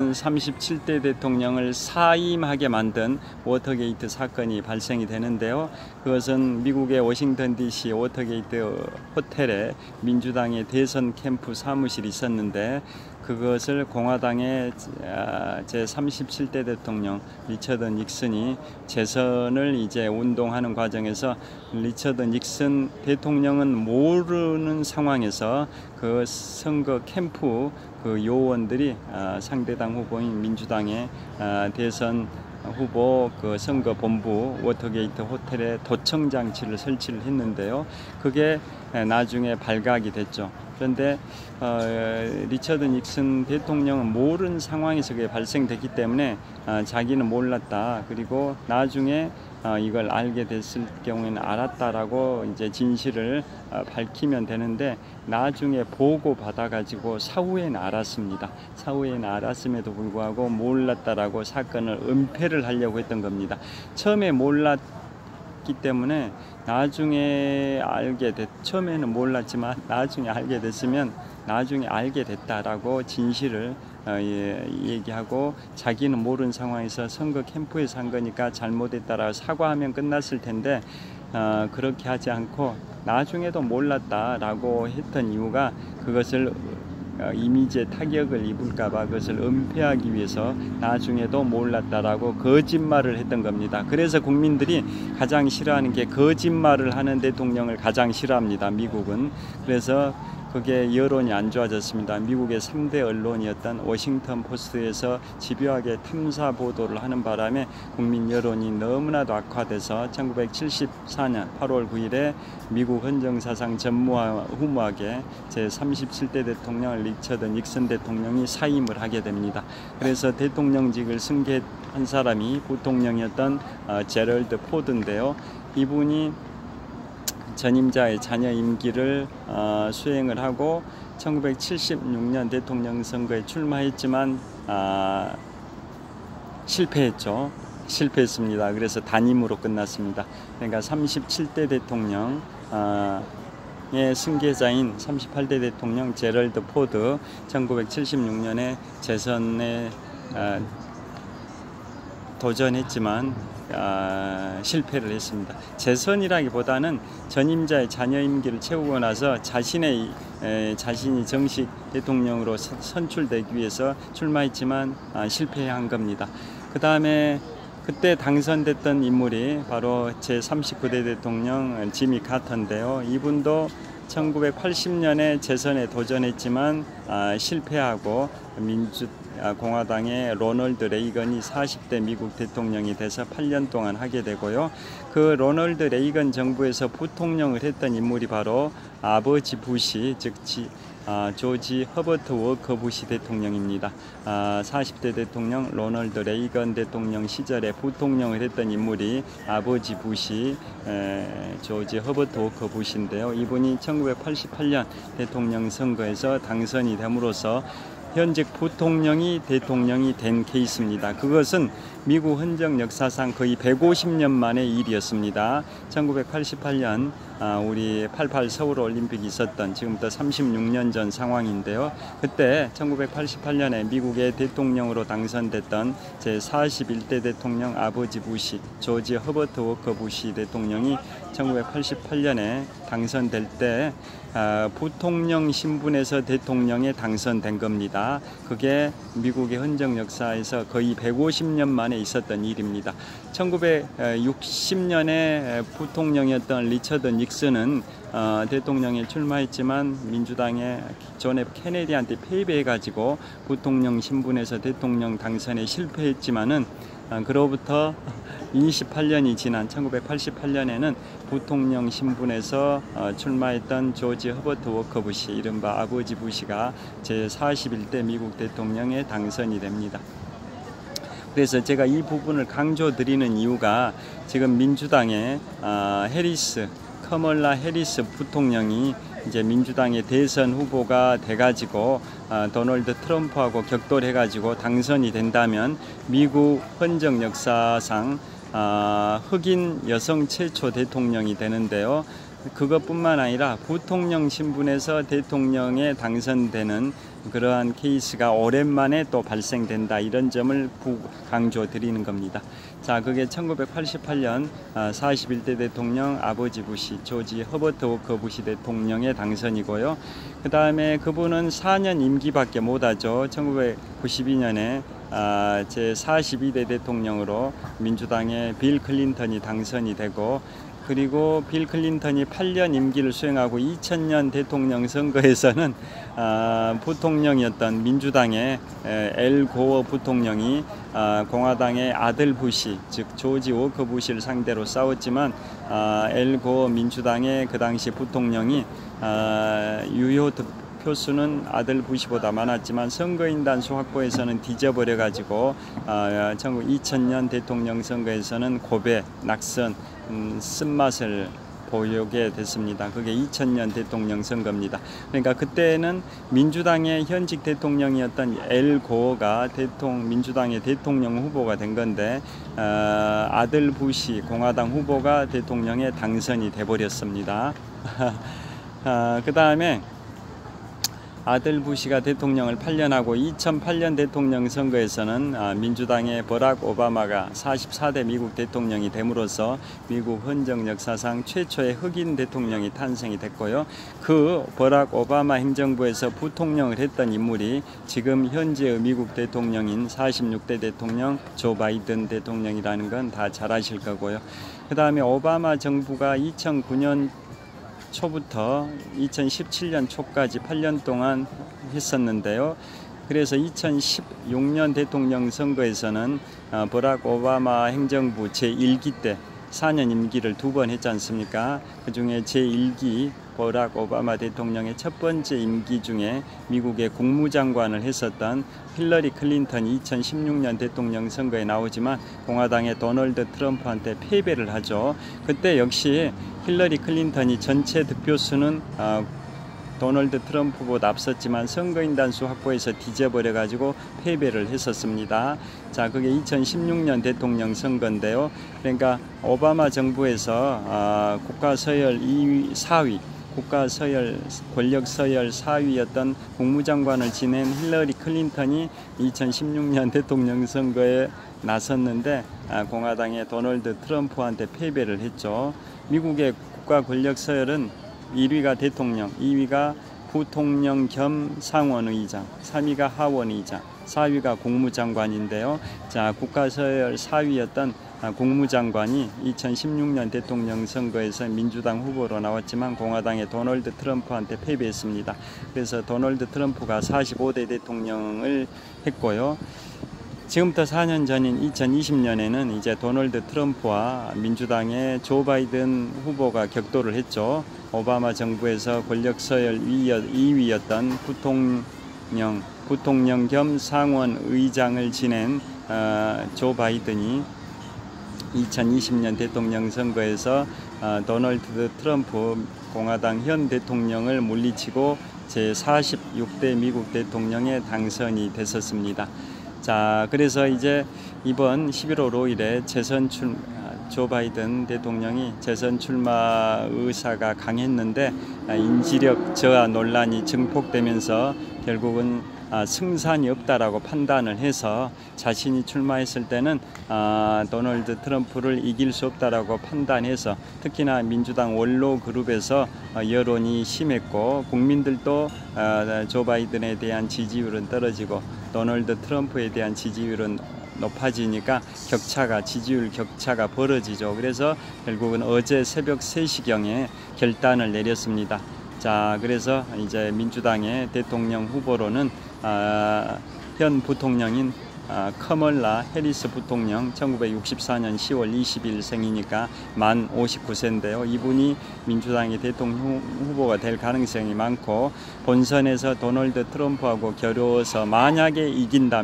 미국은 37대 대통령을 사임하게 만든 워터게이트 사건이 발생이 되는데요. 그것은 미국의 워싱턴 DC 워터게이트 호텔에 민주당의 대선 캠프 사무실이 있었는데, 그것을 공화당의 제37대 대통령 리처드 닉슨이 재선을 이제 운동하는 과정에서 리처드 닉슨 대통령은 모르는 상황에서 그 선거 캠프 그 요원들이 상대당 후보인 민주당의 대선 후보 그 선거 본부 워터게이트 호텔에 도청 장치를 설치를 했는데요. 그게 나중에 발각이 됐죠. 그런데 리처드 닉슨 대통령은 모르는 상황에서 그게 발생됐기 때문에 자기는 몰랐다. 그리고 나중에 이걸 알게 됐을 경우에는 알았다라고 이제 진실을 밝히면 되는데, 나중에 보고 받아가지고 사후에는 알았습니다. 사후에는 알았음에도 불구하고 몰랐다라고 사건을 은폐를 하려고 했던 겁니다. 처음에 몰랐기 때문에 나중에 처음에는 몰랐지만 나중에 알게 됐으면 나중에 알게 됐다라고 진실을 얘기하고, 자기는 모르는 상황에서 선거 캠프에서 한 거니까 잘못했다라고 사과하면 끝났을 텐데, 그렇게 하지 않고 나중에도 몰랐다라고 했던 이유가 그것을 이미지에 타격을 입을까봐 그것을 은폐하기 위해서 나중에도 몰랐다라고 거짓말을 했던 겁니다. 그래서 국민들이 가장 싫어하는 게 거짓말을 하는 대통령을 가장 싫어합니다. 미국은. 그래서 그게 여론이 안 좋아졌습니다. 미국의 3대 언론이었던 워싱턴 포스트에서 집요하게 탐사 보도를 하는 바람에 국민 여론이 너무나도 악화돼서 1974년 8월 9일에 미국 헌정사상 전무후무하게 제37대 대통령 리처드 닉슨 대통령이 사임을 하게 됩니다. 그래서 대통령직을 승계한 사람이 부통령이었던 제럴드 포드인데요. 이분이 전임자의 자녀 임기를 수행을 하고 1976년 대통령 선거에 출마했지만 실패했습니다. 그래서 단임으로 끝났습니다. 그러니까 37대 대통령의 승계자인 38대 대통령 제럴드 포드 1976년에 재선에 도전했지만 실패를 했습니다. 재선이라기보다는 전임자의 자녀 임기를 채우고 나서 자신이 정식 대통령으로 선출되기 위해서 출마했지만 실패한 겁니다. 그 다음에 그때 당선됐던 인물이 바로 제39대 대통령 지미 카터인데요. 이분도 1980년에 재선에 도전했지만 실패하고 공화당의 로널드 레이건이 40대 미국 대통령이 돼서 8년 동안 하게 되고요. 그 로널드 레이건 정부에서 부통령을 했던 인물이 바로 아버지 부시, 즉 조지 허버트 워커 부시 대통령입니다. 40대 대통령 로널드 레이건 대통령 시절에 부통령을 했던 인물이 아버지 부시, 조지 허버트 워커 부시인데요. 이분이 1988년 대통령 선거에서 당선이 됨으로써 현직 부통령이 대통령이 된 케이스입니다. 그것은 미국 헌정 역사상 거의 150년 만의 일이었습니다. 1988년 우리 88 서울 올림픽이 있었던 지금부터 36년 전 상황인데요. 그때 1988년에 미국의 대통령으로 당선됐던 제41대 대통령 아버지 부시, 조지 허버트 워커 부시 대통령이 1988년에 당선될 때 부통령 신분에서 대통령에 당선된 겁니다. 그게 미국의 헌정 역사에서 거의 150년 만에 있었던 일입니다. 1960년에 부통령이었던 리처드 닉슨은 대통령에 출마했지만 민주당의 존 F 케네디한테 패배해가지고 부통령 신분에서 대통령 당선에 실패했지만은 그로부터 28년이 지난 1988년에는 부통령 신분에서 출마했던 조지 허버트 워커 부시, 이른바 아버지 부시가 제41대 미국 대통령에 당선이 됩니다. 그래서 제가 이 부분을 강조드리는 이유가 지금 민주당의 커멀라 해리스 부통령이 이제 민주당의 대선 후보가 돼가지고 도널드 트럼프하고 격돌해가지고 당선이 된다면 미국 헌정 역사상 흑인 여성 최초 대통령이 되는데요. 그것뿐만 아니라 부통령 신분에서 대통령에 당선되는 그러한 케이스가 오랜만에 또 발생된다, 이런 점을 강조 드리는 겁니다. 자, 그게 1988년 41대 대통령 아버지 부시, 조지 허버트 워커 부시 대통령의 당선이고요. 그 다음에 그분은 4년 임기밖에 못하죠. 1992년에 제 42대 대통령으로 민주당의 빌 클린턴이 당선이 되고, 그리고 빌 클린턴이 8년 임기를 수행하고 2000년 대통령 선거에서는 부통령이었던 민주당의 엘 고어 부통령이 공화당의 아들 부시, 즉 조지 워커 부시를 상대로 싸웠지만 엘 고어 민주당의 그 당시 부통령이 유효 득표수는 아들 부시보다 많았지만 선거인단 수 확보에서는 뒤져버려 가지고 2000년 대통령 선거에서는 고배, 낙선, 쓴맛을 보이게 됐습니다. 그게 2000년 대통령 선거입니다. 그러니까 그때는 민주당의 현직 대통령이었던 엘 고어가 민주당의 대통령 후보가 된 건데, 아들 부시 공화당 후보가 대통령에 당선이 돼버렸습니다. 그 다음에 아들 부시가 대통령을 8년 하고 2008년 대통령 선거에서는 민주당의 버락 오바마가 44대 미국 대통령이 됨으로써 미국 헌정 역사상 최초의 흑인 대통령이 탄생이 됐고요. 그 버락 오바마 행정부에서 부통령을 했던 인물이 지금 현재의 미국 대통령인 46대 대통령 조 바이든 대통령이라는 건 다 잘 아실 거고요. 그 다음에 오바마 정부가 2009년 초부터 2017년 초까지 8년 동안 했었는데요. 그래서 2016년 대통령 선거에서는 버락 오바마 행정부 제1기 때 4년 임기를 2번 했지 않습니까? 그 중에 제1기 버락 오바마 대통령의 첫 번째 임기 중에 미국의 국무장관을 했었던 힐러리 클린턴이 2016년 대통령 선거에 나오지만 공화당의 도널드 트럼프한테 패배를 하죠. 그때 역시 힐러리 클린턴이 전체 득표수는 도널드 트럼프보다 앞섰지만 선거인단 수 확보에서 뒤져버려 가지고 패배를 했었습니다. 자, 그게 2016년 대통령 선거인데요. 그러니까 오바마 정부에서 국가 서열 2위, 4위, 국가 서열, 권력 서열 4위였던 국무장관을 지낸 힐러리 클린턴이 2016년 대통령 선거에 나섰는데 공화당의 도널드 트럼프한테 패배를 했죠. 미국의 국가 권력 서열은 1위가 대통령, 2위가 부통령 겸 상원의장, 3위가 하원의장, 4위가 국무장관인데요. 자, 국가서열 4위였던 국무장관이 2016년 대통령 선거에서 민주당 후보로 나왔지만 공화당의 도널드 트럼프한테 패배했습니다. 그래서 도널드 트럼프가 45대 대통령을 했고요. 지금부터 4년 전인 2020년에는 이제 도널드 트럼프와 민주당의 조 바이든 후보가 격돌을 했죠. 오바마 정부에서 권력 서열 2위였던 부통령 겸 상원 의장을 지낸 조 바이든이 2020년 대통령 선거에서 도널드 트럼프 공화당 현 대통령을 물리치고 제46대 미국 대통령에 당선이 됐었습니다. 자, 그래서 이제 이번 11월 5일에 조 바이든 대통령이 재선 출마 의사가 강했는데 인지력 저하 논란이 증폭되면서 결국은 승산이 없다라고 판단을 해서 자신이 출마했을 때는 도널드 트럼프를 이길 수 없다라고 판단해서 특히나 민주당 원로 그룹에서 여론이 심했고 국민들도 조 바이든에 대한 지지율은 떨어지고 도널드 트럼프에 대한 지지율은 높아지니까 지지율 격차가 벌어지죠. 그래서 결국은 어제 새벽 3시경에 결단을 내렸습니다. 자, 그래서 이제 민주당의 대통령 후보로는 현 부통령인 커멀라 해리스 부통령 1964년 10월 20일 생이니까 만 59세인데요. 이분이 민주당의 대통령 후보가 될 가능성이 많고 본선에서 도널드 트럼프하고 겨루어서 만약에 이긴다면